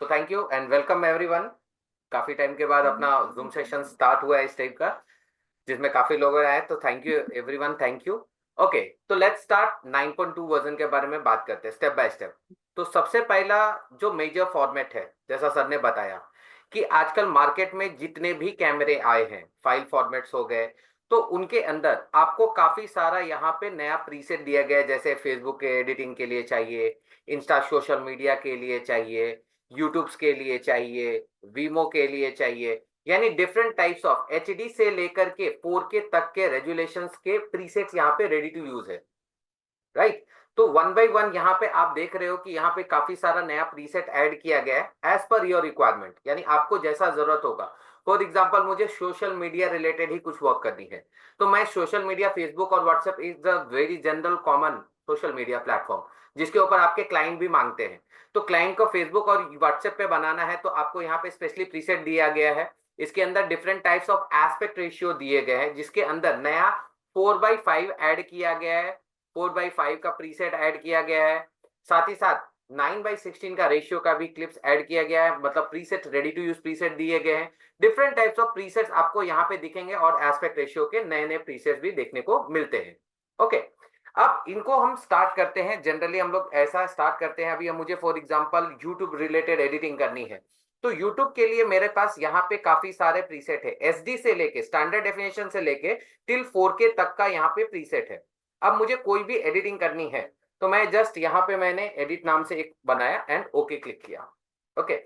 तो thank you and welcome everyone. काफी time के बाद अपना जूम सेशन स्टार्ट हुआ है इस टाइप का, जिसमें काफी लोग आए, तो thank you everyone, thank you. Okay, तो लेट्स स्टार्ट 9.2 वर्जन के बारे में बात करते हैं स्टेप बाय स्टेप। तो सबसे पहला जो मेजर फॉर्मेट है, जैसा सर ने बताया कि आजकल मार्केट में जितने भी कैमरे आए हैं, फाइल फॉर्मेट्स हो गए, तो उनके अंदर आपको काफी सारा यहाँ पे नया प्रीसेट दिया गया है। जैसे फेसबुक के एडिटिंग के लिए चाहिए, इंस्टा सोशल मीडिया के लिए चाहिए, यूट्यूब्स के लिए चाहिए, वीमो के लिए चाहिए, यानी डिफरेंट टाइप्स ऑफ एचडी से लेकर के 4K तक के रेजुलेशंस के प्रीसेट्स यहाँ पे रेडी टू यूज है। राइट। तो वन बाय वन यहाँ पे आप देख रहे हो कि यहाँ पे काफी सारा नया प्रीसेट ऐड किया गया है एज पर योर रिक्वायरमेंट, यानी आपको जैसा जरूरत होगा। फॉर एग्जाम्पल मुझे सोशल मीडिया रिलेटेड ही कुछ वर्क करनी है, तो मैं सोशल मीडिया, फेसबुक और WhatsApp is the very general common social media platform जिसके ऊपर आपके क्लाइंट भी मांगते हैं। तो क्लाइंट को फेसबुक और व्हाट्सएप पे बनाना है, तो आपको यहाँ पे स्पेशली प्रीसेट दिया गया है। इसके अंदर different types of aspect ratio दिए गए हैं, जिसके अंदर नया 4:5 ऐड किया गया है, 4:5 का प्रीसेट ऐड किया गया है। साथ ही साथ 9:16 का रेशियो का भी क्लिप्स ऐड किया गया है, मतलब preset ready to use preset दिए गए हैं। डिफरेंट टाइप्स ऑफ प्रीसेट्स आपको यहाँ पे दिखेंगे और एस्पेक्ट रेशियो के नए नए प्रीसेट्स भी देखने को मिलते हैं। ओके, अब इनको हम स्टार्ट करते हैं। जनरली हम लोग ऐसा स्टार्ट करते हैं, अभी मुझे for example YouTube related editing करनी है, तो यूट्यूब के लिए मेरे पास यहाँ पे काफी सारे प्रीसेट है, एसडी से लेके स्टैंडर्ड डेफिनेशन से लेके टिल 4K तक का यहाँ पे प्रीसेट है। अब मुझे कोई भी एडिटिंग करनी है, तो मैं जस्ट यहाँ पे मैंने एडिट नाम से एक बनाया एंड ओके क्लिक किया। ओके,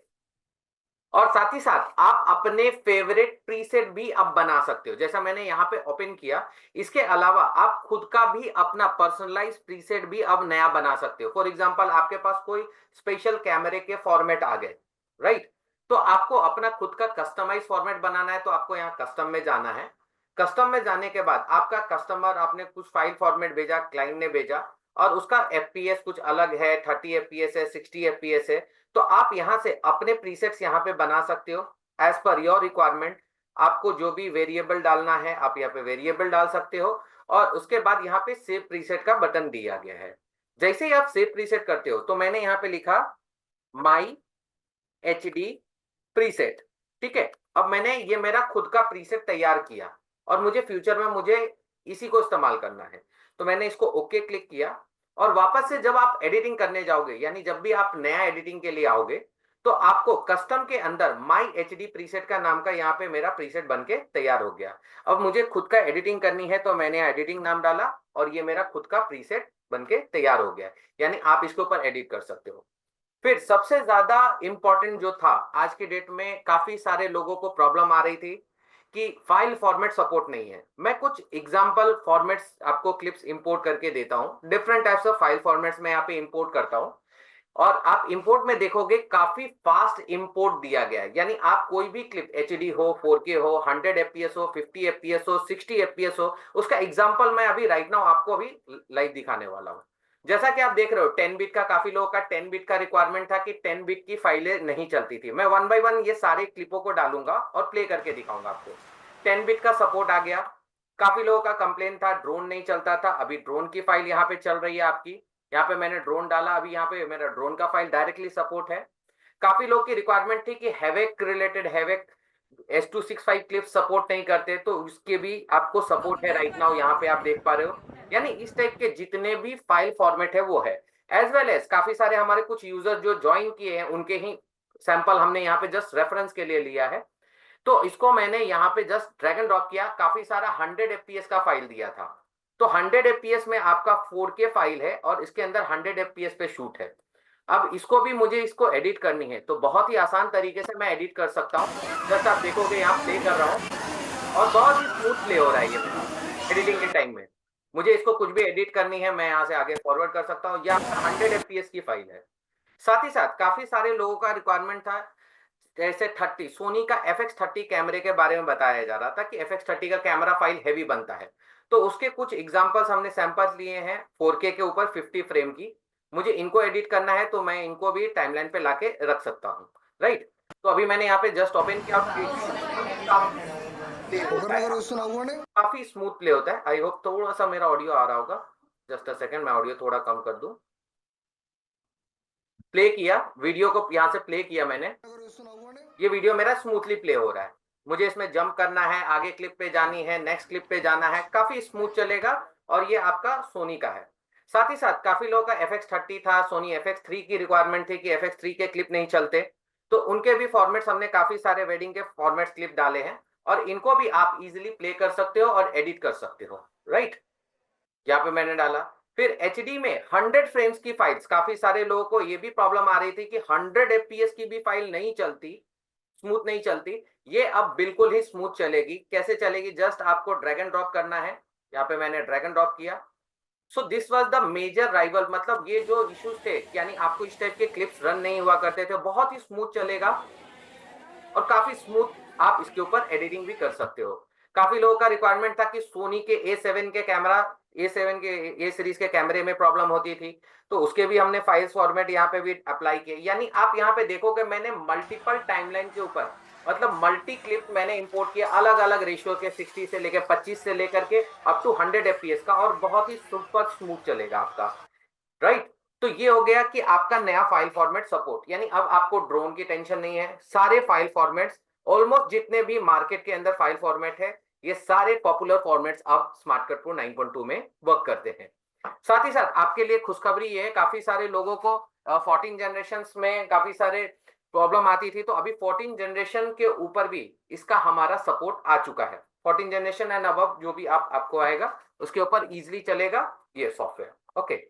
और साथ ही साथ आप अपने फेवरेट प्रीसेट भी अब बना सकते हो, जैसा मैंने यहाँ पे ओपन किया। इसके अलावा आप खुद का भी अपना पर्सनलाइज प्रीसेट भी अब नया बना सकते हो। फॉर एग्जांपल आपके पास कोई स्पेशल कैमरे के फॉर्मेट आ गए, राइट, तो आपको अपना खुद का कस्टमाइज फॉर्मेट बनाना है, तो आपको यहाँ कस्टम में जाना है। कस्टम में जाने के बाद आपका कस्टमर, आपने कुछ फाइल फॉर्मेट भेजा, क्लाइंट ने भेजा, और उसका एफपीएस कुछ अलग है, 30 एफपीएस है, 60 एफपीएस है, तो आप यहां से अपने प्रीसेट्स यहां पे बना सकते हो एज पर योर रिक्वायरमेंट। आपको जो भी वेरिएबल डालना है आप यहाँ पे वेरिएबल डाल सकते हो, और उसके बाद यहाँ पे सेव प्रीसेट का बटन दिया गया है। जैसे ही आप सेव प्रीसेट करते हो, तो मैंने यहाँ पे लिखा माई एच डी प्रीसेट। ठीक है, अब मैंने ये मेरा खुद का प्रीसेट तैयार किया, और मुझे फ्यूचर में मुझे इसी को इस्तेमाल करना है, तो मैंने इसको ओके क्लिक किया। और वापस से जब आप एडिटिंग करने जाओगे, यानी जब भी आप नया एडिटिंग के लिए आओगे, तो आपको कस्टम के अंदर माई एच डी प्रीसेट का नाम का यहाँ पे मेरा प्रीसेट बन के तैयार हो गया। अब मुझे खुद का एडिटिंग करनी है, तो मैंने एडिटिंग नाम डाला और ये मेरा खुद का प्रीसेट बन के तैयार हो गया। यानी आप इसके ऊपर एडिट कर सकते हो। फिर सबसे ज्यादा इंपॉर्टेंट जो था, आज के डेट में काफी सारे लोगों को प्रॉब्लम आ रही थी कि फाइल फॉर्मेट सपोर्ट नहीं है। मैं कुछ एग्जांपल फॉर्मेट्स आपको क्लिप्स इंपोर्ट करके देता हूं। Different types of file formats मैं यहाँ पे इंपोर्ट करता हूं, और आप इंपोर्ट में देखोगे काफी फास्ट इंपोर्ट दिया गया है। यानी आप कोई भी क्लिप एचडी हो, 4K हो, 100 एफपीएस हो, 50 एफपीएस हो, 60 एफपीएस हो, उसका एग्जांपल मैं अभी राइट नाउ आपको अभी लाइव दिखाने वाला हूं। जैसा कि आप देख रहे हो 10 बिट का, काफी लोगों का 10 बिट का रिक्वायरमेंट था कि 10 बिट की फाइलें नहीं चलती थी। मैं वन बाय वन ये सारे क्लिपों को डालूंगा और प्ले करके दिखाऊंगा आपको। 10 बिट का सपोर्ट आ गया। काफी लोगों का कंप्लेन था ड्रोन नहीं चलता था, अभी ड्रोन की फाइल यहाँ पे चल रही है आपकी। यहाँ पे मैंने ड्रोन डाला, अभी यहाँ पे मेरा ड्रोन का फाइल डायरेक्टली सपोर्ट है। काफी लोग की रिक्वायरमेंट थी कि हैवेक रिलेटेड, हैवेक S265 क्लिप सपोर्ट नहीं करते, तो उसके भी आपको सपोर्ट है राइट नाउ, यहाँ पे आप देख पा रहे हो। यानी इस टाइप के जितने भी फाइल फॉर्मेट है वो है। एज वेल एज काफी सारे हमारे कुछ यूजर जो ज्वाइन किए हैं, उनके ही सैंपल हमने यहाँ पे जस्ट रेफरेंस के लिए लिया है। तो इसको मैंने यहाँ पे जस्ट ड्रैग एंड ड्रॉप किया, काफी सारा 100 एफपीएस का फाइल दिया था। तो 100 एफपीएस में आपका 4K फाइल है, और इसके अंदर 100 एफपीएस पे शूट है। अब इसको भी मुझे इसको एडिट करनी है, तो बहुत ही आसान तरीके से मैं एडिट कर सकता हूँ। जस्ट आप देखोगे यहाँ प्ले कर रहा हूँ, और बहुत ही स्मूथ प्ले हो रहा है ये मेरा एडिटिंग के टाइम में। मुझे इसको कुछ भी एडिट करनी है, मैं यहाँ से आगे फॉरवर्ड कर सकता हूँ, या 100 एफपीएस की फाइल है। साथ ही साथ काफी सारे लोगों का रिक्वायरमेंट था, जैसे 30 सोनी का FX30 कैमरे के बारे में बताया जा रहा था कि FX30 का कैमरा फाइल हैवी बनता है। तो उसके कुछ एग्जांपल्स हमने सैंपल्स लिए हैं 4K के ऊपर 50 फ्रेम की। मुझे इनको एडिट करना है, तो मैं इनको भी टाइमलाइन पे लाके रख सकता हूँ, राइट। तो अभी मैंने यहाँ पे जस्ट ओपन किया, काफी स्मूथ प्ले होता है। आई होप थोड़ा सा मेरा ऑडियो आ रहा होगा। जस्ट अ सेकंड, मैं ऑडियो थोड़ा कम कर दूं। प्ले किया, वीडियो को यहाँ से प्ले किया मैंने, ये वीडियो मेरा स्मूथली प्ले हो रहा है। मुझे इसमें जंप करना है, आगे क्लिप पे जानी है, नेक्स्ट क्लिप पे जाना है, काफी स्मूथ चलेगा। और ये आपका सोनी का है। साथ ही साथ काफी लोगों का FX30 था, सोनी FX3 की रिक्वायरमेंट थी कि FX3 के क्लिप नहीं चलते, तो उनके भी फॉर्मेट्स हमने काफी सारे वेडिंग के फॉर्मेट्स क्लिप डाले हैं, और इनको भी आप इजीली प्ले कर सकते हो और एडिट कर सकते हो, राइट। यहाँ पे मैंने डाला। फिर एचडी में 100 फ्रेम्स की फाइल्स, काफी सारे लोगों को ये भी प्रॉब्लम आ रही थी कि 100 FPS की भी फाइल नहीं चलती, स्मूथ नहीं चलती। ये अब बिल्कुल ही स्मूथ चलेगी। कैसे चलेगी? जस्ट आपको ड्रैग एंड ड्रॉप करना है। यहाँ पे मैंने ड्रैग एंड ड्रॉप किया। So this was the major rival, मतलब ये जो इश्यूज थे, यानी आपको इस टाइप के क्लिप्स रन नहीं हुआ करते थे, बहुत ही स्मूथ चलेगा और काफी स्मूथ आप इसके ऊपर एडिटिंग भी कर सकते हो। काफी लोगों का रिक्वायरमेंट था कि सोनी के A7 के कैमरा, A7 के A सीरीज के कैमरे में प्रॉब्लम होती थी, तो उसके भी हमने फाइल्स फॉर्मेट यहाँ पे भी अप्लाई किए। यानी आप यहाँ पे देखोगे मैंने मल्टीपल टाइमलाइन के ऊपर, मतलब मल्टी क्लिप मैंने इंपोर्ट किया अलग अलग रेशियो के, 60 से लेकर 25 से लेकर के अप टू 100 FPS का, और बहुत ही सुपर स्मूथ चलेगा आपका, राइट। तो ये हो गया कि आपका नया फाइल फॉर्मेट सपोर्ट, यानी अब आपको ड्रोन की टेंशन नहीं है। सारे फाइल फॉर्मेट्स, ऑलमोस्ट जितने भी मार्केट के अंदर फाइल फॉर्मेट है, ये सारे पॉपुलर फॉर्मेट्स अब स्मार्ट कट प्रो 9.2 में वर्क करते हैं। साथ ही साथ आपके लिए खुशखबरी ये है, काफी सारे लोगों को 14 जनरेशन में काफी सारे प्रॉब्लम आती थी, तो अभी 14 जनरेशन के ऊपर भी इसका हमारा सपोर्ट आ चुका है। 14 जनरेशन एंड अबव जो भी आपको आएगा उसके ऊपर इजिली चलेगा ये सॉफ्टवेयर, ओके।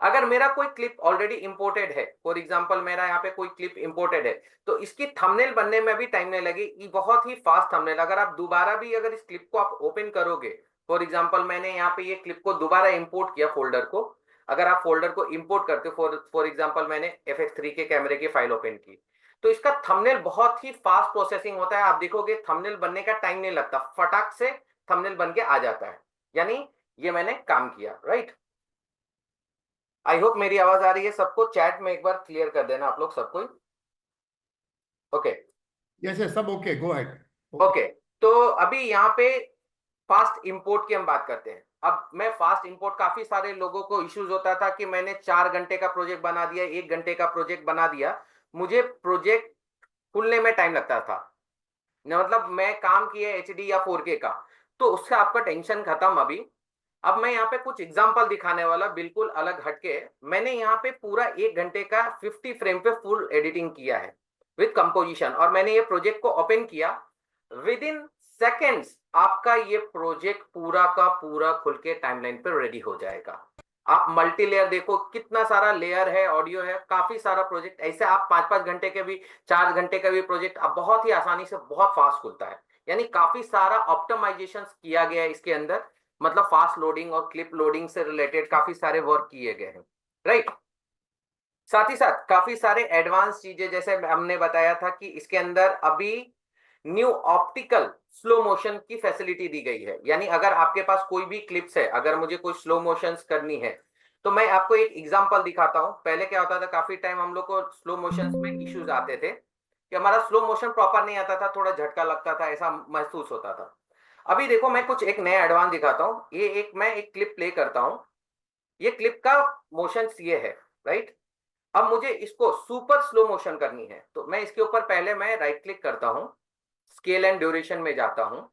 अगर मेरा कोई क्लिप ऑलरेडी इंपोर्टेड है, फॉर एग्जांपल मेरा यहाँ पे कोई क्लिप इंपोर्टेड है, तो इसकी थंबनेल बनने में भी टाइम नहीं लगेगी, बहुत ही फास्ट थंबनेल। अगर आप दोबारा भी अगर इस क्लिप को आप ओपन करोगे, फॉर एग्जांपल मैंने यहाँ पे ये क्लिप को दोबारा इंपोर्ट किया फोल्डर को, अगर आप फोल्डर को इंपोर्ट करते हो, फॉर एग्जांपल मैंने FX3 के कैमरे की फाइल ओपन की, तो इसका थंबनेल बहुत ही फास्ट प्रोसेसिंग होता है। आप देखोगे थंबनेल बनने का टाइम नहीं लगता, फटाक से थंबनेल बन के आ जाता है। यानी ये मैंने काम किया, राइट। आई होप मेरी आवाज आ रही है सबको। चैट में एक बार क्लियर कर देना आप लोग सबको, ओके। यस यस, सब ओके, गो अहेड। ओके, तो अभी यहाँ पे फास्ट इंपोर्ट की हम बात करते हैं। अब मैं फास्ट इंपोर्ट, काफी सारे लोगों को इश्यूज होता था कि मैंने 4 घंटे का प्रोजेक्ट बना दिया, 1 घंटे का प्रोजेक्ट बना दिया, मुझे प्रोजेक्ट खुलने में टाइम लगता था, मतलब मैं काम किया HD या 4K का, तो उससे आपका टेंशन खत्म अभी। अब मैं यहाँ पे कुछ एग्जांपल दिखाने वाला, बिल्कुल अलग हटके। मैंने यहाँ पे पूरा 1 घंटे का 50 फ्रेम पे फुल एडिटिंग किया है विद कंपोजिशन, और मैंने ये प्रोजेक्ट को ओपन किया। विद इन सेकेंड्स आपका ये प्रोजेक्ट पूरा का पूरा खुल के टाइमलाइन पे रेडी हो जाएगा। आप मल्टी लेयर देखो, कितना सारा लेयर है, ऑडियो है, काफी सारा प्रोजेक्ट ऐसे। आप 5-5 घंटे के भी, 4 घंटे का भी प्रोजेक्ट अब बहुत ही आसानी से बहुत फास्ट खुलता है। यानी काफी सारा ऑप्टिमाइजेशन किया गया है इसके अंदर, मतलब फास्ट लोडिंग और क्लिप लोडिंग से रिलेटेड काफी सारे वर्क किए गए हैं, राइट। साथ ही साथ काफी सारे एडवांस चीजें, जैसे हमने बताया था कि इसके अंदर अभी न्यू ऑप्टिकल स्लो मोशन की फैसिलिटी दी गई है। यानी अगर आपके पास कोई भी क्लिप्स है, अगर मुझे कोई स्लो मोशंस करनी है, तो मैं आपको एक एग्जांपल दिखाता हूं। पहले क्या होता था, काफी टाइम हम लोग को स्लो मोशंस में इश्यूज आते थे कि हमारा स्लो मोशन प्रॉपर नहीं आता था, थोड़ा झटका लगता था, ऐसा महसूस होता था। अभी देखो मैं कुछ एक नया एडवांस दिखाता हूँ। मैं एक क्लिप प्ले करता हूँ, ये क्लिप का मोशन ये है, राइट। अब मुझे इसको सुपर स्लो मोशन करनी है, तो मैं इसके ऊपर पहले मैं राइट क्लिक करता हूँ, स्केल एंड ड्यूरेशन में जाता हूँ,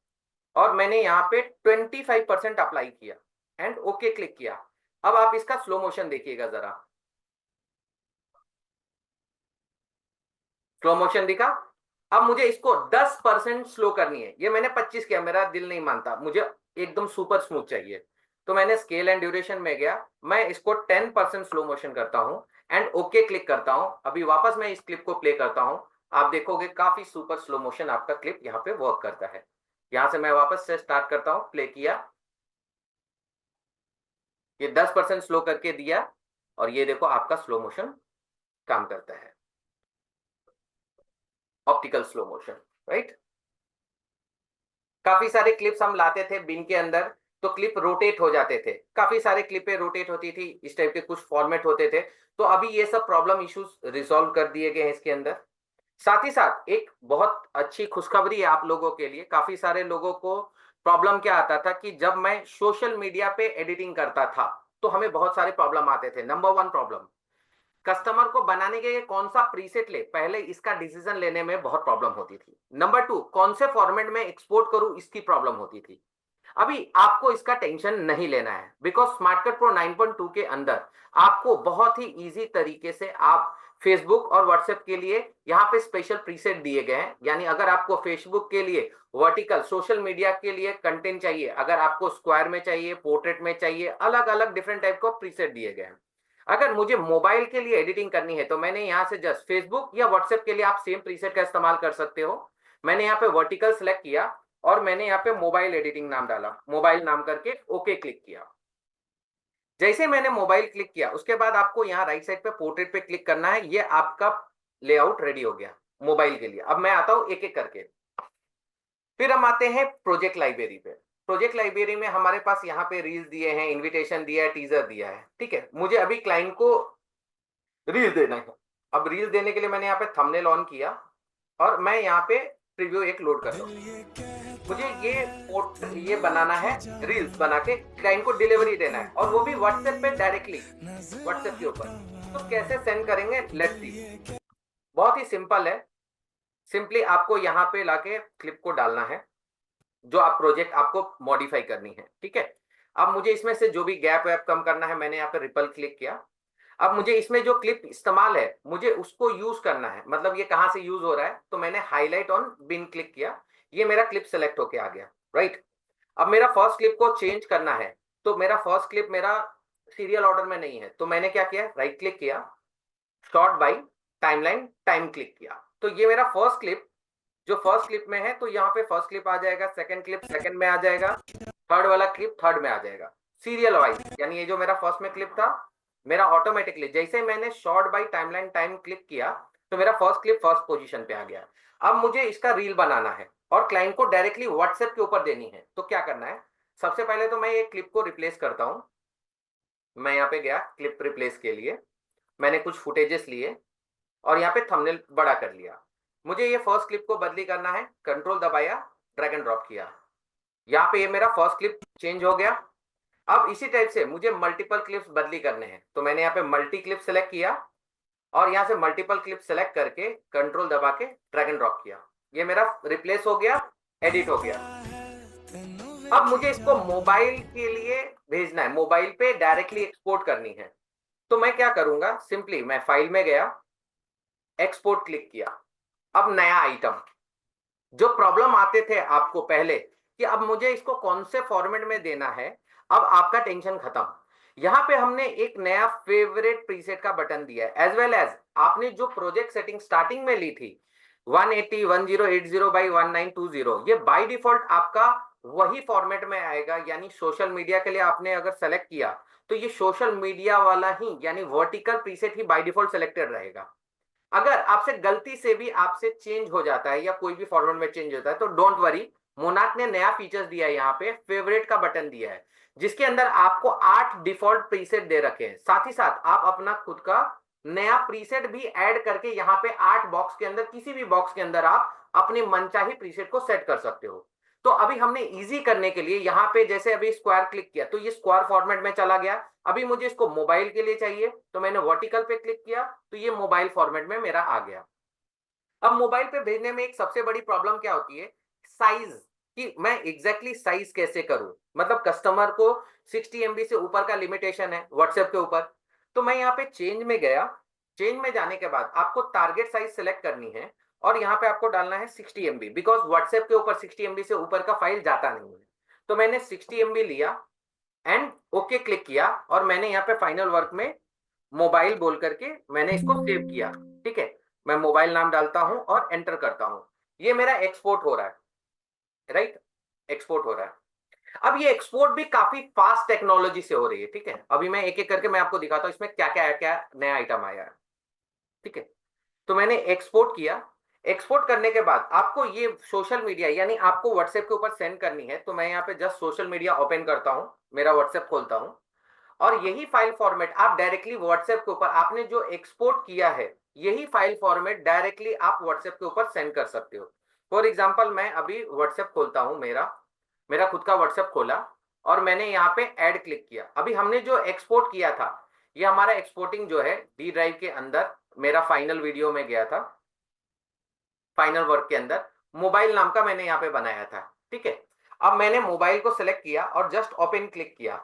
और मैंने यहाँ पे 25% अप्लाई किया एंड ओके क्लिक किया। अब आप इसका स्लो मोशन देखिएगा जरा, स्लो मोशन दिखा। अब मुझे इसको 10% स्लो करनी है, ये मैंने 25 किया, मेरा दिल नहीं मानता, मुझे एकदम सुपर स्मूथ चाहिए। तो मैंने स्केल एंड ड्यूरेशन में गया, मैं इसको 10% स्लो मोशन करता हूं एंड ओके क्लिक करता हूं। अभी वापस मैं इस क्लिप को प्ले करता हूं, आप देखोगे काफी सुपर स्लो मोशन आपका क्लिप यहाँ पे वर्क करता है। यहां से मैं वापस से स्टार्ट करता हूं, प्ले किया, ये 10% स्लो करके दिया, और ये देखो आपका स्लो मोशन काम करता है, ऑप्टिकल स्लो मोशन, राइट। काफी सारे क्लिप्स हम लाते थे बिन के अंदर, तो क्लिप रोटेट हो जाते थे, काफी सारे क्लिपें रोटेट होती थी, इस टाइप के कुछ फॉर्मेट होते थे। तो अभी ये सब प्रॉब्लम इश्यूज रिजॉल्व कर दिए गए हैं इसके अंदर। साथ ही साथ एक बहुत अच्छी खुशखबरी है आप लोगों के लिए। काफी सारे लोगों को प्रॉब्लम क्या आता था कि जब मैं सोशल मीडिया पे एडिटिंग करता था, तो हमें बहुत सारे प्रॉब्लम आते थे। नंबर 1 प्रॉब्लम, कस्टमर को बनाने के लिए कौन सा प्रीसेट ले, पहले इसका डिसीजन लेने में बहुत प्रॉब्लम होती थी। नंबर 2, कौन से फॉर्मेट में एक्सपोर्ट करूं, इसकी प्रॉब्लम होती थी। अभी आपको इसका टेंशन नहीं लेना है, बिकॉज स्मार्टकट प्रो 9.2 के अंदर आपको बहुत ही इजी तरीके से आप फेसबुक और व्हाट्सएप के लिए यहाँ पे स्पेशल प्रीसेट दिए गए हैं। यानी अगर आपको फेसबुक के लिए वर्टिकल सोशल मीडिया के लिए कंटेंट चाहिए, अगर आपको स्क्वायर में चाहिए, पोर्ट्रेट में चाहिए, अलग अलग डिफरेंट टाइप को प्रीसेट दिए गए हैं। अगर मुझे मोबाइल के लिए एडिटिंग करनी है तो मैंने यहाँ से जस्ट फेसबुक या व्हाट्सएप के लिए आप सेम प्रीसेट का इस्तेमाल कर सकते हो। मैंने यहाँ पे वर्टिकल सेलेक्ट किया और मैंने यहाँ पे मोबाइल एडिटिंग नाम डाला, मोबाइल नाम करके ओके क्लिक किया। जैसे मैंने मोबाइल क्लिक किया उसके बाद आपको यहाँ राइट साइड पे पोर्ट्रेट पे क्लिक करना है। ये आपका लेआउट रेडी हो गया मोबाइल के लिए। अब मैं आता हूँ एक एक करके। फिर हम आते हैं प्रोजेक्ट लाइब्रेरी पे। प्रोजेक्ट लाइब्रेरी में हमारे पास यहाँ पे रील्स दिए हैं, इनविटेशन दिया है, टीजर दिया है। ठीक है, मुझे अभी क्लाइंट को रील देना है। अब रील देने के लिए मैंने यहाँ पे थंबनेल ऑन किया और मैं यहाँ पे प्रीव्यू एक लोड कर रहा हूँ। मुझे ये बनाना है, रील्स बना के क्लाइंट को डिलीवरी देना है, और वो भी व्हाट्सएप पे डायरेक्टली, व्हाट्सएप के ऊपर। तो कैसे सेंड करेंगे, लेट्स सी। बहुत ही सिंपल है। सिंपली आपको यहाँ पे लाके क्लिप को डालना है जो आप प्रोजेक्ट आपको मॉडिफाई करनी है। ठीक है, अब मुझे इसमें से जो भी गैप वैप कम करना है, मैंने यहाँ पे रिपल क्लिक किया। अब मुझे इसमें जो क्लिप इस्तेमाल है मुझे उसको यूज करना है, मतलब ये कहां से यूज हो रहा है, तो मैंने हाईलाइट ऑन बिन क्लिक किया। ये मेरा क्लिप सेलेक्ट होके आ गया, राइट। अब मेरा फर्स्ट क्लिप को चेंज करना है, तो मेरा फर्स्ट क्लिप मेरा सीरियल ऑर्डर में नहीं है, तो मैंने क्या किया, राइट क्लिक किया, short by timeline, time click किया। तो ये मेरा फर्स्ट क्लिप जो फर्स्ट क्लिप में है, तो यहाँ पे फर्स्ट क्लिप आ जाएगा, सेकंड क्लिप सेकंड में आ जाएगा, थर्ड वाला क्लिप थर्ड में आ जाएगा, सीरियल वाइज। यानी ये जो मेरा फर्स्ट में क्लिप था, मेरा ऑटोमेटिकली जैसे मैंने short by timeline time click किया तो मेरा फर्स्ट क्लिप फर्स्ट पोजीशन पे आ गया। अब मुझे इसका रील बनाना है और क्लाइंट को डायरेक्टली व्हाट्सएप के ऊपर देनी है, तो क्या करना है, सबसे पहले तो मैं ये क्लिप को रिप्लेस करता हूं। मैं यहाँ पे गया क्लिप रिप्लेस के लिए, मैंने कुछ फुटेजेस लिए और यहाँ पे थंबनेल बड़ा कर लिया। मुझे ये फर्स्ट क्लिप को बदली करना है, कंट्रोल दबाया, ड्रैग एंड ड्रॉप किया, यहाँ पे ये मेरा फर्स्ट क्लिप चेंज हो गया। अब इसी टाइप से मुझे मल्टीपल क्लिप्स बदली करने हैं, तो मैंने यहाँ पे मल्टी क्लिप सेलेक्ट किया और यहाँ से मल्टीपल क्लिप सेलेक्ट करके कंट्रोल दबा के ड्रैग एंड ड्रॉप किया। ये मेरा रिप्लेस हो गया, एडिट हो गया। अब मुझे इसको मोबाइल के लिए भेजना है, मोबाइल पे डायरेक्टली एक्सपोर्ट करनी है। तो मैं क्या करूंगा, सिंपली मैं फाइल में गया, एक्सपोर्ट क्लिक किया। अब नया आइटम, जो प्रॉब्लम आते थे आपको पहले कि अब मुझे इसको कौन से फॉर्मेट में देना है, अब आपका टेंशन खत्म। यहां पे हमने एक नया फेवरेट प्रीसेट का बटन दिया है, एज वेल एज आपने जो प्रोजेक्ट सेटिंग स्टार्टिंग में ली थी 180 1080 बाई 1920, ये बाय डिफॉल्ट आपका वही फॉर्मेट में आएगा। यानी सोशल मीडिया के लिए आपने अगर सेलेक्ट किया तो ये सोशल मीडिया वाला ही, यानी vertical preset he by default selected रहेगा। अगर आपसे गलती से भी आपसे चेंज हो जाता है या कोई भी फॉर्मेट में चेंज होता है तो डोंट वरी, मोनाक ने नया फीचर्स दिया है, यहाँ पे फेवरेट का बटन दिया है जिसके अंदर आपको 8 डिफॉल्ट प्रीसेट दे रखे हैं। साथ ही साथ आप अपना खुद का नया प्रीसेट भी ऐड करके यहाँ पे 8 बॉक्स के अंदर, किसी भी बॉक्स के अंदर आप अपनी मनचाही प्रीसेट को सेट कर सकते हो। तो अभी हमने इजी करने के लिए यहाँ पे जैसे अभी स्क्वायर क्लिक किया तो ये स्क्वायर फॉर्मेट में चला गया। अभी मुझे इसको मोबाइल के लिए चाहिए तो मैंने वर्टिकल पे क्लिक किया तो ये मोबाइल फॉर्मेट में मेरा आ गया। अब मोबाइल पे भेजने में एक सबसे बड़ी प्रॉब्लम क्या होती है, साइज, कि मैं एग्जैक्टली साइज कैसे करूं। मतलब कस्टमर को 60 MB से ऊपर का लिमिटेशन है व्हाट्सएप के ऊपर। तो मैं यहाँ पे चेंज में गया, चेंज में जाने के बाद आपको टारगेट साइज सेलेक्ट करनी है और यहाँ पे आपको डालना है 60 MB, बिकॉज व्हाट्सएप के ऊपर 60 MB से ऊपर का फाइल जाता नहीं है। तो मैंने 60 MB लिया एंड ओके क्लिक किया और मैंने यहाँ पे फाइनल वर्क में मोबाइल बोल करके मैंने इसको सेव किया। ठीक है, मैं मोबाइल नाम डालता हूं और एंटर करता हूं, ये मेरा एक्सपोर्ट हो रहा है, राइट, एक्सपोर्ट हो रहा है। अब ये एक्सपोर्ट भी काफी फास्ट टेक्नोलॉजी से हो रही है। ठीक है, अभी मैं एक एक करके मैं आपको दिखाता हूं इसमें क्या क्या क्या नया आइटम आया है। ठीक है, तो मैंने एक्सपोर्ट किया। एक्सपोर्ट करने के बाद आपको ये सोशल मीडिया, यानी आपको व्हाट्सएप के ऊपर सेंड करनी है, तो मैं यहाँ पे जस्ट सोशल मीडिया ओपन करता हूं, मेरा व्हाट्सएप खोलता हूं और यही फाइल फॉर्मेट आप डायरेक्टली व्हाट्सएप के ऊपर आपने जो एक्सपोर्ट किया है, यही फाइल फॉर्मेट डायरेक्टली आप व्हाट्सएप के ऊपर सेंड कर सकते हो। फॉर एग्जांपल मैं अभी व्हाट्सएप खोलता हूं, मेरा खुद का व्हाट्सएप खोला और मैंने यहाँ पे ऐड क्लिक किया। अभी हमने जो एक्सपोर्ट किया था ये हमारा एक्सपोर्टिंग जो है डी ड्राइव के अंदर मेरा फाइनल वीडियो में गया था, फाइनल वर्क के अंदर मोबाइल नाम का मैंने यहाँ पे बनाया था। ठीक है, अब मैंने मोबाइल को सिलेक्ट किया और जस्ट ओपन क्लिक किया।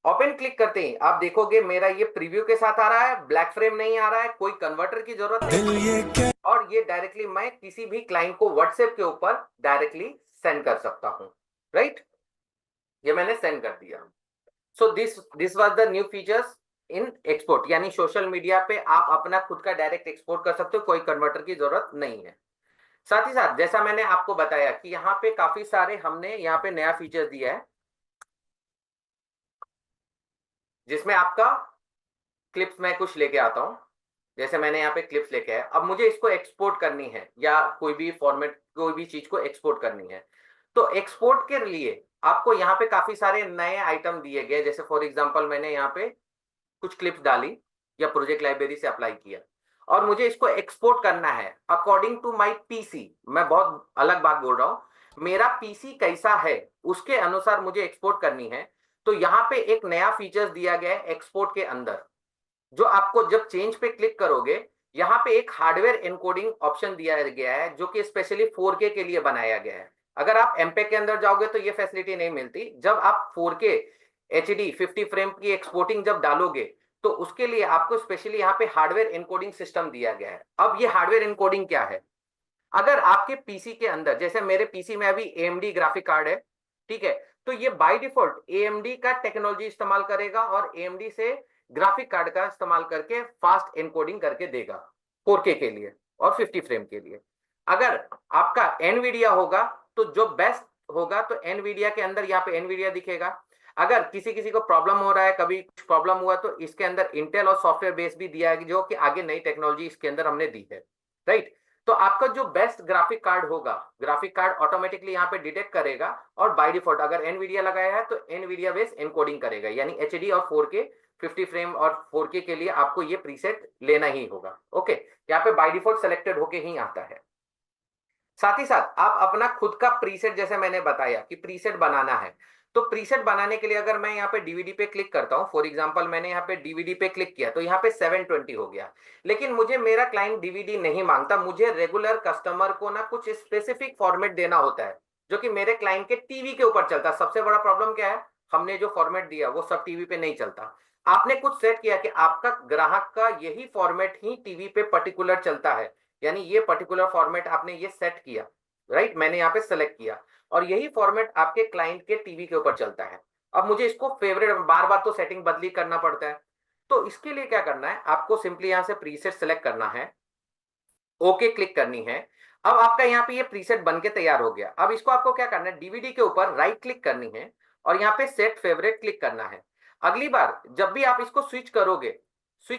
ओपन क्लिक करते ही आप देखोगे मेरा ये प्रीव्यू के साथ आ रहा है, ब्लैक फ्रेम नहीं आ रहा है, कोई कन्वर्टर की जरूरत नहीं, और ये डायरेक्टली मैं किसी भी क्लाइंट को व्हाट्सएप के ऊपर डायरेक्टली सेंड कर सकता हूं। राइट, ये मैंने सेंड कर दिया। सो this was the new features in export, यानी सोशल मीडिया पे आप अपना खुद का डायरेक्ट एक्सपोर्ट कर सकते हो, कोई कन्वर्टर की जरूरत नहीं है। साथ ही साथ जैसा मैंने आपको बताया कि यहाँ पे काफी सारे हमने यहाँ पे नया फीचर दिया है, जिसमें आपका क्लिप्स मैं कुछ लेके आता हूं। जैसे मैंने यहाँ पे क्लिप्स लेके आया, अब मुझे इसको एक्सपोर्ट करनी है या कोई भी फॉर्मेट, कोई भी चीज को एक्सपोर्ट करनी है, तो एक्सपोर्ट के लिए आपको यहाँ पे काफी सारे नए आइटम दिए गए। जैसे फॉर एग्जांपल मैंने यहाँ पे कुछ क्लिप्स डाली या प्रोजेक्ट लाइब्रेरी से अप्लाई किया और मुझे इसको एक्सपोर्ट करना है अकॉर्डिंग टू माय पीसी। मैं बहुत अलग बात बोल रहा हूं, मेरा पीसी कैसा है उसके अनुसार मुझे एक्सपोर्ट करनी है। तो यहाँ पे एक नया फीचर दिया गया है एक्सपोर्ट के अंदर, जो आपको जब चेंज पे क्लिक करोगे यहाँ पे एक हार्डवेयर एनकोडिंग ऑप्शन दिया गया है, जो कि स्पेशली 4K के लिए बनाया गया है। अगर आप एमपेग के अंदर जाओगे तो ये फैसिलिटी नहीं मिलती। जब आप 4K HD 50 फ्रेम की एक्सपोर्टिंग जब डालोगे तो उसके लिए आपको स्पेशली यहाँ पे हार्डवेयर एनकोडिंग सिस्टम दिया गया है। अब ये हार्डवेयर एनकोडिंग क्या है, अगर आपके पीसी के अंदर, जैसे मेरे पीसी में अभी AMD ग्राफिक कार्ड है, ठीक है, तो ये बाय डिफॉल्ट AMD का टेक्नोलॉजी इस्तेमाल करेगा और AMD से ग्राफिक कार्ड का इस्तेमाल करके फास्ट एनकोडिंग करके देगा 4K के लिए और 50 फ्रेम के लिए। अगर आपका एनवीडिया होगा तो जो बेस्ट होगा, तो एनवीडिया के अंदर यहाँ पे एनवीडिया दिखेगा। अगर किसी किसी को प्रॉब्लम हो रहा है, कभी कुछ प्रॉब्लम हुआ, तो इसके अंदर इंटेल और सॉफ्टवेयर बेस भी दिया है, जो कि आगे नई टेक्नोलॉजी इसके अंदर हमने दी है। राइट, तो आपका जो बेस्ट ग्राफिक कार्ड होगा, ग्राफिक कार्ड ऑटोमेटिकली यहाँ पे डिटेक्ट करेगा और बाय डिफॉल्ट अगर एनवीडिया लगाया है तो एनवीडिया बेस एनकोडिंग करेगा, यानी एचडी और 4K 50 फ्रेम और 4K के लिए आपको ये प्रीसेट लेना ही होगा। ओके, यहाँ पे बाय डिफॉल्ट सेलेक्टेड होके ही आता है। साथ ही साथ आप अपना खुद का प्रीसेट, जैसे मैंने बताया कि प्रीसेट बनाना है, तो प्रीसेट बनाने के लिए अगर मैं यहाँ पे डीवीडी पे क्लिक करता हूँ, फॉर एग्जांपल मैंने यहाँ पे डीवीडी पे क्लिक किया तो यहाँ पे 720 हो गया। लेकिन मुझे, मेरा क्लाइंट डीवीडी नहीं मांगता, मुझे रेगुलर कस्टमर को ना कुछ स्पेसिफिक फॉर्मेट देना होता है जो कि मेरे क्लाइंट के टीवी के ऊपर चलता है। सबसे बड़ा प्रॉब्लम क्या है, हमने जो फॉर्मेट दिया वो सब टीवी पे नहीं चलता। आपने कुछ सेट किया कि आपका ग्राहक का यही फॉर्मेट ही टीवी पे पर्टिकुलर चलता है, यानी ये पर्टिकुलर फॉर्मेट आपने ये सेट किया। राइट, मैंने यहाँ पे सेलेक्ट किया और यही फॉर्मेट आपके क्लाइंट के टीवी के ऊपर चलता है। अब मुझे इसको फेवरेट, बार बार तो सेटिंग बदली करना पड़ता है, तो इसके लिए क्या करना है, आपको सिंपली यहाँ से प्रीसेट सेलेक्ट करना है, ओके क्लिक करनी है। अब आपका यहाँ पे ये प्रीसेट बन के तैयार हो गया। अब इसको आपको क्या करना है, डीवीडी के ऊपर राइट क्लिक करनी है और यहाँ पे सेट फेवरेट क्लिक करना है। अगली बार जब भी आप इसको स्विच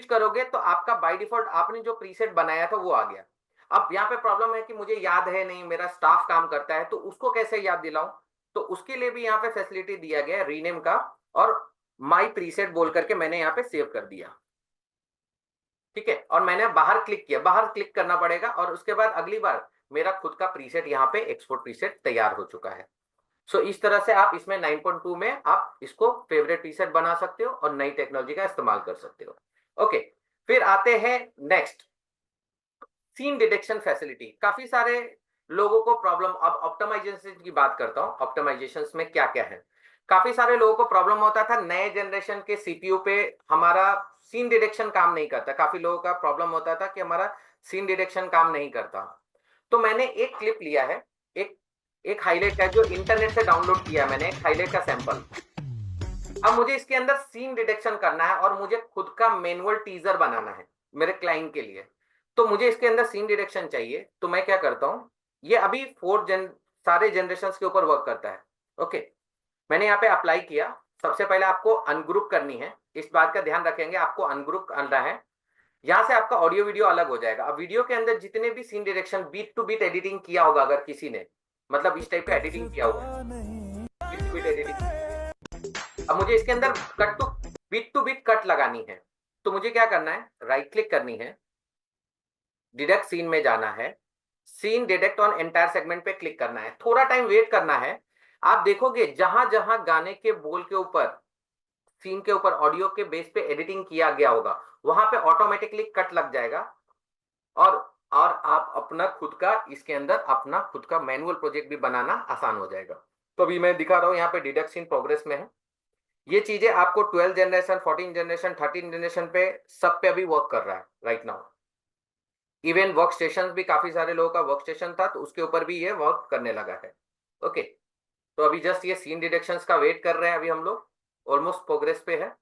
करोगे तो आपका बाय डिफॉल्ट आपने जो प्रीसेट बनाया था वो आ गया। अब यहाँ पे प्रॉब्लम है कि मुझे याद है नहीं, मेरा स्टाफ काम करता है, तो उसको कैसे याद दिलाऊं, तो उसके लिए भी यहाँ पे फैसिलिटी दिया गया है रीनेम का, और माई प्रीसेट बोल करके मैंने यहाँ पे सेव कर दिया। ठीक है, और मैंने बाहर क्लिक किया, बाहर क्लिक करना पड़ेगा और उसके बाद अगली बार मेरा खुद का प्रीसेट यहाँ पे एक्सपोर्ट प्रीसेट तैयार हो चुका है। सो इस तरह से आप इसमें 9.2 में आप इसको फेवरेट प्रीसेट बना सकते हो और नई टेक्नोलॉजी का इस्तेमाल कर सकते हो। ओके, फिर आते हैं नेक्स्ट, सीन डिटेक्शन फैसिलिटी। काफी सारे लोगों को प्रॉब्लम, अब ऑप्टिमाइजेशन की बात करता हूं, ऑप्टिमाइजेशन में क्या क्या है। काफी सारे लोगों को प्रॉब्लम होता था, नए जनरेशन के सीपीयू पे हमारा सीन डिटेक्शन काम नहीं करता। काफी लोगों का प्रॉब्लम होता था कि हमारा सीन डिटेक्शन काम नहीं करता। तो मैंने एक क्लिप लिया है, एक हाईलाइट है जो इंटरनेट से डाउनलोड किया है मैंने, एक हाईलाइट का सैंपल। अब मुझे इसके अंदर सीन डिटेक्शन करना है और मुझे खुद का मैनुअल टीजर बनाना है मेरे क्लाइंट के लिए, तो मुझे इसके अंदर सीन डिटेक्शन चाहिए। तो मैं क्या करता हूं, ये अभी सारे जनरेशन के ऊपर वर्क करता है। ओके, मैंने यहाँ पे अप्लाई किया। सबसे पहले आपको अनग्रुप करनी है, इस बात का ध्यान रखेंगे, आपको अनग्रुप करना है। यहाँ से आपका ऑडियो वीडियो अलग हो जाएगा। अब वीडियो के अंदर जितने भी scene detection, beat to beat editing किया होगा, अगर किसी ने मतलब इस टाइप का एडिटिंग किया होगा, बीट टू बीट एडिटिंग, अब मुझे इसके अंदर बीट टू बीट कट लगानी है। तो मुझे क्या करना है, राइट क्लिक करनी है, डिटेक्ट सीन में जाना है, scene detect on entire segment पे क्लिक करना है, थोड़ा टाइम वेट करना है। आप देखोगे जहां जहां गाने के बोल के ऊपर सीन के ऊपर ऑडियो के बेस पे एडिटिंग किया गया होगा वहां पे ऑटोमेटिकली कट लग जाएगा और और आप अपना खुद का इसके अंदर अपना खुद का मैनुअल प्रोजेक्ट भी बनाना आसान हो जाएगा। तो अभी मैं दिखा रहा हूँ यहाँ पे डिडक्शन प्रोग्रेस में है। ये चीजें आपको 12 जनरेशन 14 जनरेशन 13 जनरेशन पे सब पे अभी वर्क कर रहा है right now. Even work station भी काफी सारे लोगों का वर्क स्टेशन था तो उसके ऊपर भी ये वर्क करने लगा है। ओके, तो अभी जस्ट ये सीन डिडक्शंस का वेट कर रहे हैं अभी हम लोग, ऑलमोस्ट प्रोग्रेस पे है।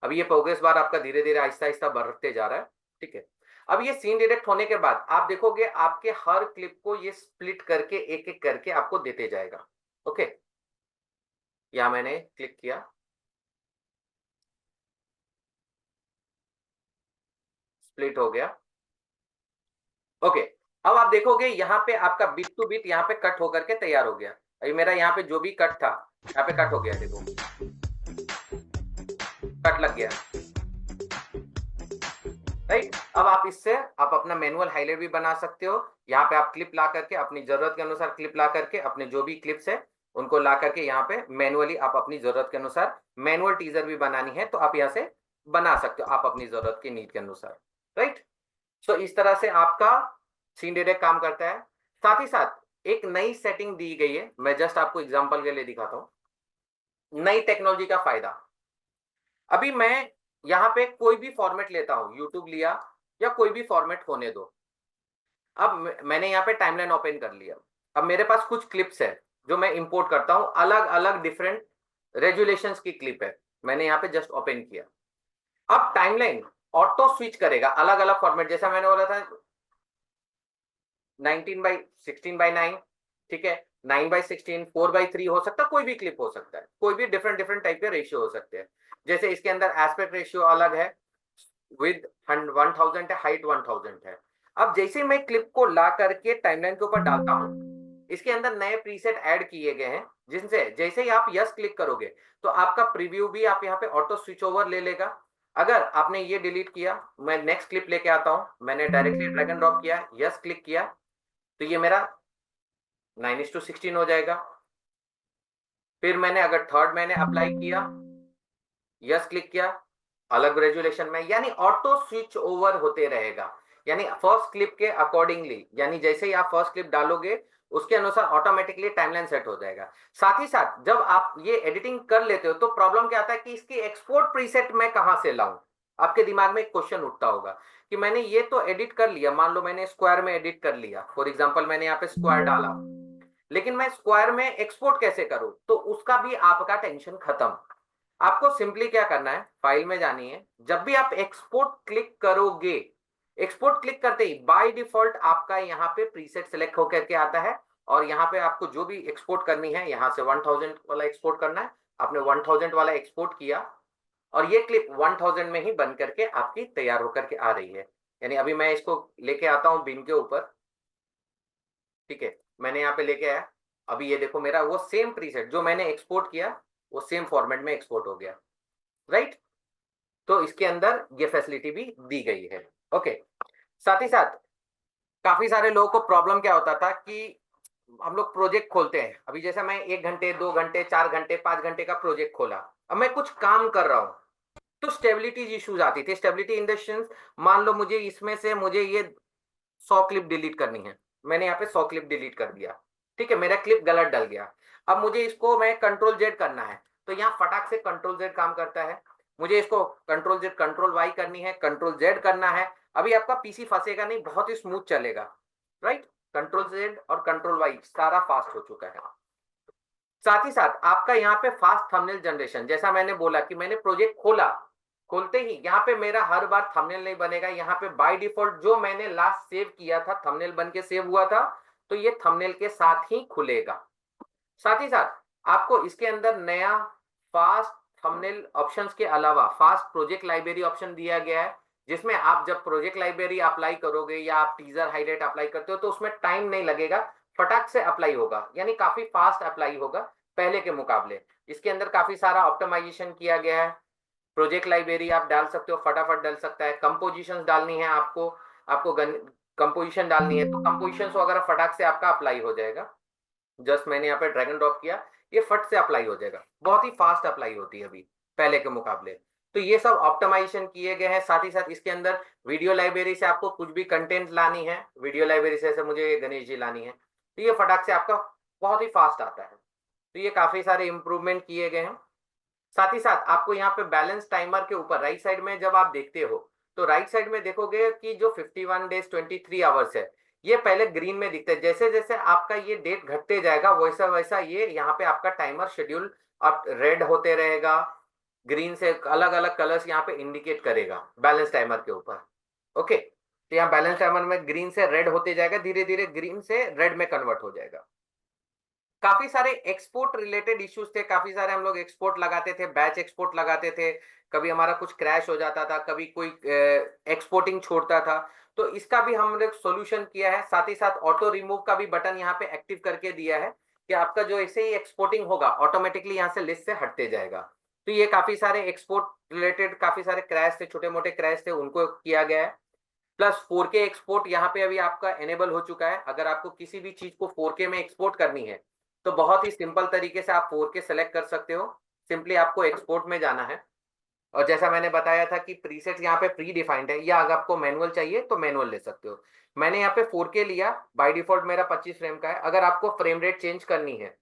अभी ये प्रोग्रेस बार आपका धीरे धीरे आहिस्ता आहिस्ता बढ़ते जा रहा है। ठीक है, अब ये सीन डिटेक्ट होने के बाद आप देखोगे आपके हर क्लिप को ये स्प्लिट करके एक एक करके आपको देते जाएगा। ओके, यहां मैंने क्लिक किया, स्प्लिट हो गया। ओके, अब आप देखोगे यहाँ पे आपका बिट टू बिट यहाँ पे कट होकर के तैयार हो गया। अभी मेरा यहाँ पे जो भी कट था यहाँ पे कट हो गया, देखो कट लग गया राइट। अब आप इससे आप अपना मैनुअल हाईलाइट भी बना सकते हो। यहाँ पे आप क्लिप ला करके अपनी जरूरत के अनुसार क्लिप ला करके अपने जो भी क्लिप्स है उनको ला करके यहाँ पे मैनुअली आप अपनी जरूरत के अनुसार मैनुअल टीजर भी बनानी है तो आप यहाँ से बना सकते हो आप अपनी जरूरत के नीड के अनुसार राइट। सो इस तरह से आपका सीन डायरेक्ट काम करता है। साथ ही साथ एक नई सेटिंग दी गई है, मैं जस्ट आपको एग्जांपल के लिए दिखाता हूं नई टेक्नोलॉजी का फायदा। अभी मैं यहाँ पे कोई भी फॉर्मेट लेता हूं, यूट्यूब लिया या कोई भी फॉर्मेट होने दो। अब मैंने यहाँ पे टाइमलाइन ओपन कर लिया। अब मेरे पास कुछ क्लिप्स है जो मैं इंपोर्ट करता हूं, अलग अलग डिफरेंट रेजुलेशंस की क्लिप है, मैंने यहाँ पे जस्ट ओपन किया। अब टाइमलाइन ऑटो स्विच करेगा अलग अलग फॉर्मेट, जैसा मैंने बोला था 19:16:9, ठीक है 9:16, 4:3 हो सकता है, कोई भी क्लिप हो सकता है, कोई भी डिफरेंट डिफरेंट टाइप के रेशियो हो सकते हैं। जैसे इसके अंदर एस्पेक्ट रेशियो अलग है, विद 1000 है, हाइट 1000 है। अब जैसे मैं क्लिप को ला करके टाइमलाइन के ऊपर डालता हूं, इसके अंदर नए प्रीसेट ऐड किए गए हैं जिनसे जैसे ही आप यस क्लिक करोगे तो आपका प्रीव्यू भी आप यहाँ पे ऑटो स्विच ओवर ले लेगा। अगर आपने ये डिलीट किया, मैं नेक्स्ट क्लिप लेके आता हूं, मैंने डायरेक्टली ड्रैग एंड ड्रॉप किया, यस क्लिक किया तो ये मेरा 9:16 हो जाएगा। फिर मैंने अगर थर्ड मैंने अप्लाई किया, यस क्लिक किया, अलग रेजुलेशन में, यानी ऑटो स्विच ओवर होते रहेगा। यानी फर्स्ट क्लिप के अकॉर्डिंगली, यानी जैसे ही आप फर्स्ट क्लिप डालोगे उसके अनुसार ऑटोमेटिकली टाइमलाइन सेट हो जाएगा। साथ ही साथ जब आप ये एडिटिंग कर लेते हो तो प्रॉब्लम क्या आता है कि इसकी एक्सपोर्ट प्रीसेट मैं कहां से लाऊं। आपके दिमाग में एक क्वेश्चन उठता होगा कि मैंने ये तो एडिट कर लिया, मान लो मैंने स्क्वायर में एडिट कर लिया, फॉर एग्जांपल मैंने यहाँ पे स्क्वायर डाला, लेकिन मैं स्क्वायर में एक्सपोर्ट कैसे करूं, तो उसका भी आपका टेंशन खत्म। आपको सिंपली क्या करना है, फाइल में जानी है, जब भी आप एक्सपोर्ट क्लिक करोगे, एक्सपोर्ट क्लिक करते ही बाय डिफॉल्ट आपका यहाँ पे प्रीसेट सिलेक्ट होकर के आता है और यहाँ पे आपको जो भी एक्सपोर्ट करनी है यहाँ से 1000 वाला एक्सपोर्ट करना है। आपने 1000 वाला एक्सपोर्ट किया और ये क्लिप 1000 में ही बन करके आपकी तैयार होकर के आ रही है। यानी अभी मैं इसको लेके आता हूँ बिन के ऊपर, ठीक है मैंने यहाँ पे लेके आया, अभी ये देखो मेरा वो सेम प्रीसेट जो मैंने एक्सपोर्ट किया वो सेम फॉर्मेट में एक्सपोर्ट हो गया राइट। तो इसके अंदर ये फैसिलिटी भी दी गई है। ओके, साथ ही साथ काफी सारे लोगों को प्रॉब्लम क्या होता था कि हम लोग प्रोजेक्ट खोलते हैं, अभी जैसा मैं 1 घंटे 2 घंटे 4 घंटे 5 घंटे का प्रोजेक्ट खोला, अब मैं कुछ काम कर रहा हूं तो स्टेबिलिटी इश्यूज आती थी। स्टेबिलिटी इन द सेंस, मान लो मुझे इसमें से मुझे ये 100 क्लिप डिलीट करनी है, मैंने यहाँ पे 100 क्लिप डिलीट कर दिया, ठीक है मेरा क्लिप गलत डल गया। अब मुझे इसको मैं कंट्रोल जेड करना है तो यहाँ फटाक से कंट्रोल जेड काम करता है, मुझे इसको कंट्रोल जेड कंट्रोल वाई करनी है, कंट्रोल जेड करना है, अभी आपका पीसी फंसेगा नहीं, बहुत ही स्मूथ चलेगा राइट। कंट्रोल जेड और कंट्रोल वाई सारा फास्ट हो चुका है। साथ ही साथ आपका यहाँ पे फास्ट थंबनेल जनरेशन, जैसा मैंने बोला कि मैंने प्रोजेक्ट खोला, खोलते ही यहाँ पे मेरा हर बार थंबनेल नहीं बनेगा, यहाँ पे बाय डिफॉल्ट जो मैंने लास्ट सेव किया था थंबनेल बन के सेव हुआ था तो ये थंबनेल के साथ ही खुलेगा। साथ ही साथ आपको इसके अंदर नया फास्ट थंबनेल ऑप्शंस के अलावा फास्ट प्रोजेक्ट लाइब्रेरी ऑप्शन दिया गया है, जिसमें आप जब प्रोजेक्ट लाइब्रेरी अप्लाई करोगे या आप टीजर हाईलाइट अप्लाई करते हो तो उसमें टाइम नहीं लगेगा, फटाक से अप्लाई होगा, यानी काफी फास्ट अप्लाई होगा पहले के मुकाबले। इसके अंदर काफी सारा ऑप्टिमाइजेशन किया गया है, प्रोजेक्ट लाइब्रेरी आप डाल सकते हो, फटाफट डल सकता है। कंपोजिशन डालनी है आपको, आपको कंपोजिशन डालनी है तो कंपोजिशन वगैरह फटाक से आपका अप्लाई हो जाएगा। जस्ट मैंने यहाँ पे ड्रैग एंड ड्रॉप किया, ये फट से अप्लाई हो जाएगा, बहुत ही फास्ट अप्लाई होती है अभी पहले के मुकाबले। तो ये सब ऑप्टिमाइजेशन किए गए हैं। साथ ही साथ इसके अंदर वीडियो लाइब्रेरी से आपको कुछ भी कंटेंट लानी है, वीडियो लाइब्रेरी से, जैसे मुझे गणेश जी लानी है, तो ये फटाक से आपका बहुत ही फास्ट आता है। तो ये काफी सारे इंप्रूवमेंट किए गए हैं। साथ ही साथ आपको यहाँ पे बैलेंस टाइमर के ऊपर राइट साइड में जब आप देखते हो, तो राइट साइड में देखोगे कि जो 51 डेज 23 आवर्स है, ये पहले ग्रीन में दिखता है। जैसे जैसे आपका ये डेट घटते जाएगा वैसा वैसा ये यहाँ पे आपका टाइमर शेड्यूल अब रेड होते रहेगा, ग्रीन से अलग अलग कलर्स यहाँ पे इंडिकेट करेगा बैलेंस टाइमर के ऊपर। ओके, तो यहाँ बैलेंस टाइमर में ग्रीन से रेड होते जाएगा, धीरे धीरे ग्रीन से रेड में कन्वर्ट हो जाएगा। काफी सारे एक्सपोर्ट रिलेटेड इश्यूज थे, काफी सारे हम लोग एक्सपोर्ट लगाते थे, बैच एक्सपोर्ट लगाते थे, कभी हमारा कुछ क्रैश हो जाता था, कभी कोई एक्सपोर्टिंग छोड़ता था, तो इसका भी हमने सोल्यूशन किया है। साथ ही साथ ऑटो रिमूव का भी बटन यहाँ पे एक्टिव करके दिया है कि आपका जो ऐसे ही एक्सपोर्टिंग होगा ऑटोमेटिकली यहाँ से लिस्ट से हटते जाएगा। तो ये काफी सारे एक्सपोर्ट रिलेटेड काफी सारे क्रैश थे, छोटे मोटे क्रैश थे, उनको किया गया है। प्लस 4K एक्सपोर्ट यहाँ पे अभी आपका एनेबल हो चुका है। अगर आपको किसी भी चीज को 4K में एक्सपोर्ट करनी है तो बहुत ही सिंपल तरीके से आप 4K सेलेक्ट कर सकते हो। सिंपली आपको एक्सपोर्ट में जाना है, और जैसा मैंने बताया था कि प्रीसेट यहाँ पे प्री डिफाइंड है, या अगर आपको मैनुअल चाहिए तो मैनुअल ले सकते हो। मैंने यहाँ पे 4K लिया, बाय डिफॉल्ट मेरा 25 फ्रेम का है। अगर आपको फ्रेम रेट चेंज करनी है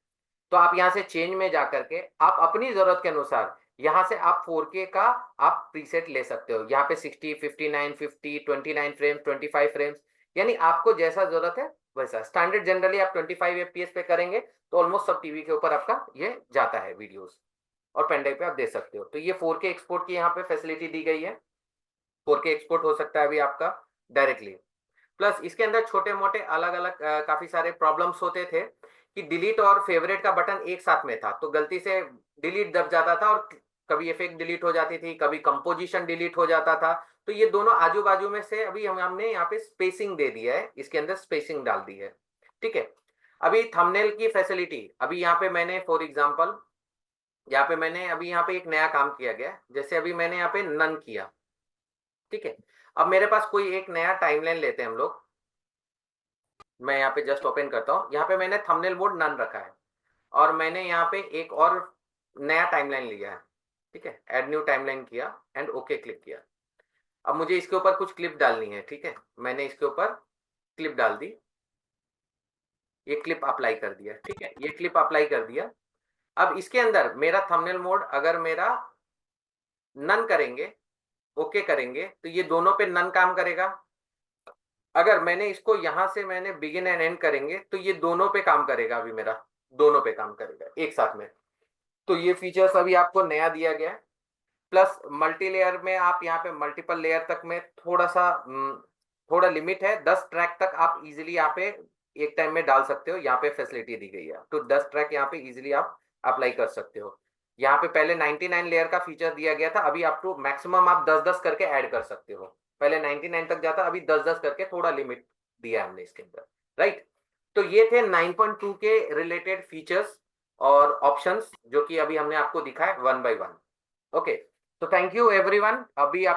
तो आप यहाँ से चेंज में जा करके आप अपनी जरूरत के अनुसार यहाँ से आप 4K का आप प्रीसेट ले सकते हो। यहाँ पे 60, 59, 50, 29 फ्रेम्स, 25 फ्रेम्स, यानी आपको जैसा जरूरत है वैसा। स्टैंडर्ड जनरली आप 25 FPS पे करेंगे तो ऑलमोस्ट सब टीवी के ऊपर आपका ये जाता है वीडियोस, और पेन ड्राइव पे आप दे सकते हो। तो ये 4K एक्सपोर्ट की यहाँ पे फैसिलिटी दी गई है। 4K एक्सपोर्ट हो सकता है अभी आपका डायरेक्टली। प्लस इसके अंदर छोटे मोटे अलग अलग काफी सारे प्रॉब्लम्स होते थे कि डिलीट और फेवरेट का बटन एक साथ में था, तो गलती से डिलीट दब जाता था और कभी इफेक्ट डिलीट हो जाती थी, कभी कंपोजिशन डिलीट हो जाता था। तो ये दोनों आजू बाजू में से अभी हमने यहाँ पे स्पेसिंग दे दिया है, इसके अंदर स्पेसिंग डाल दी है। ठीक है, अभी थंबनेल की फैसिलिटी, अभी यहाँ पे मैंने फॉर एग्जांपल यहाँ पे मैंने अभी यहाँ पे एक नया काम किया गया, जैसे अभी मैंने यहाँ पे नन किया। ठीक है, अब मेरे पास कोई एक नया टाइमलाइन लेते हैं हम लोग। मैं यहाँ पे जस्ट ओपन करता हूँ, यहाँ पे मैंने थंबनेल मोड नन रखा है, और मैंने यहाँ पे एक और नया टाइमलाइन लिया है। ठीक है, ऐड न्यू टाइमलाइन किया एंड ओके क्लिक किया। अब मुझे इसके ऊपर कुछ क्लिप डालनी है। ठीक है, मैंने इसके ऊपर क्लिप डाल दी, ये क्लिप अप्लाई कर दिया। ठीक है, ये क्लिप अप्लाई कर दिया। अब इसके अंदर मेरा थंबनेल मोड अगर मेरा नन करेंगे, ओके करेंगे, तो ये दोनों पे नन काम करेगा। अगर मैंने इसको यहां से मैंने बिगिन एंड एंड करेंगे तो ये दोनों पे काम करेगा, अभी मेरा दोनों पे काम करेगा एक साथ में। तो ये फीचर्स अभी आपको नया दिया गया है। प्लस मल्टी लेयर में आप यहाँ पे मल्टीपल लेयर तक में थोड़ा सा थोड़ा लिमिट है, 10 ट्रैक तक आप इजीली यहाँ पे एक टाइम में डाल सकते हो। यहाँ पे फैसिलिटी दी गई है, तो 10 ट्रैक यहाँ पे इजीली आप अप्लाई कर सकते हो। यहाँ पे पहले 99 लेयर का फीचर दिया गया था, अभी आप तो मैक्सिमम आप 10-10 करके ऐड कर सकते हो। पहले 99 तक जाता, अभी 10-10 करके थोड़ा लिमिट दिया हमने इसके अंदर। राइट, तो ये थे 9.2 के रिलेटेड फीचर्स और ऑप्शंस जो कि अभी हमने आपको दिखाए वन बाय वन। ओके, तो थैंक यू एवरीवन। अभी आप